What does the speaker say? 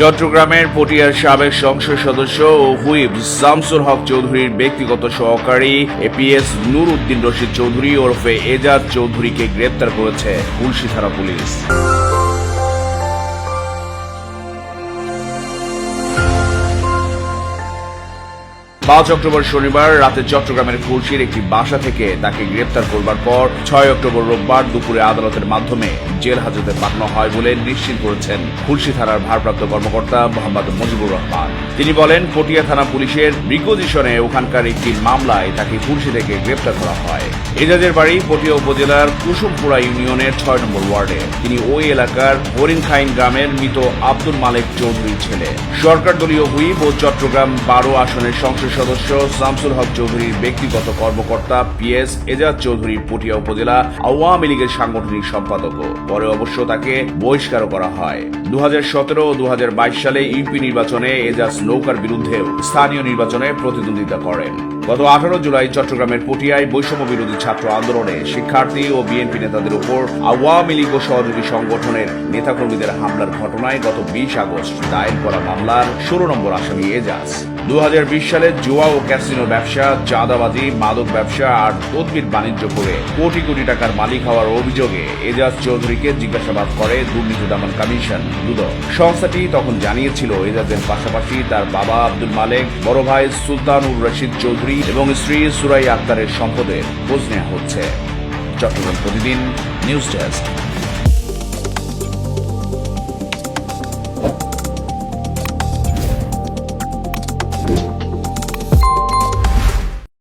চট্টগ্রামের পটিয়ার সাবেক সংসদ সদস্য ও হুইপ শামসুল হক চৌধুরীর ব্যক্তিগত সহকারী এপিএস নূর উদ্দিন রশিদ চৌধুরী ওরফে এজাজ চৌধুরীকে গ্রেপ্তার করেছে খুলশী থানা পুলিশ। 5 অক্টোবর শনিবার রাতে চট্টগ্রামের খুলশীর একটি বাসা থেকে তাকে গ্রেপ্তার করবার পর 6 অক্টোবর রোববার দুপুরে আদালতের মাধ্যমে জেল হাজতে পাঠানো হয় বলে নিশ্চিত করেছেন খুলশী থানার ভারপ্রাপ্ত কর্মকর্তা মোহাম্মদ মুজিবুর রহমান। তিনি বলেন, পটিয়া থানা পুলিশের রিকোজিশনে ওখানকার একটি মামলায় তাকে খুলশী থেকে গ্রেপ্তার করা হয়। এজাজের বাড়ি পটিয়া উপজেলার কুসুমপুরা ইউনিয়নের 6 নম্বর ওয়ার্ডে। তিনি ওই এলাকার হরিণখাইন গ্রামের মৃত আব্দুল মালেক চৌধুরীর ছেলে। সরকার দলীয় হুইপ ও চট্টগ্রাম 12 আসনের সংসদ সদস্য শামসুল হক চৌধুরীর ব্যক্তিগত কর্মকর্তা পিএস এজাজ চৌধুরী পটিয়া উপজেলা আওয়ামী লীগের সাংগঠনিক সম্পাদক। পরে অবশ্য তাকে বহিষ্কার করা হয়। 2017 ও 2022 সালে ইউপি নির্বাচনে এজাজ নৌকার বিরুদ্ধেও স্থানীয় নির্বাচনে প্রতিদ্বন্দ্বিতা করেন। গত 18 জুলাই চট্টগ্রামের পটিয়ায় বৈষম্য বিরোধী ছাত্র আন্দোলনে শিক্ষার্থী ও বিএনপি নেতাদের উপর আওয়ামী লীগ ও সহযোগী সংগঠনের নেতাকর্মীদের হামলার ঘটনায় গত 20 আগস্ট দায়ের করা মামলার 16 নম্বর আসামি এজাজ। 2020 সালে জুয়া ও ক্যাসিনো ব্যবসা, চাঁদাবাজি, মাদক ব্যবসা আর তদবির বাণিজ্য করে কোটি কোটি টাকার মালিক হওয়ার অভিযোগে এজাজ চৌধুরীকে জিজ্ঞাসাবাদ করে দুর্নীতি দমন কমিশন দুদক। সংস্থাটি তখন জানিয়েছিল, এজাজের পাশাপাশি তার বাবা আব্দুল মালেক, বড় ভাই সুলতানুর রশিদ চৌধুরী এবং স্ত্রী সুরাইয়া আক্তারের সম্পদের খোঁজ নেওয়া হচ্ছে। চট্টগ্রাম প্রতিদিন নিউজ ডেস্ক।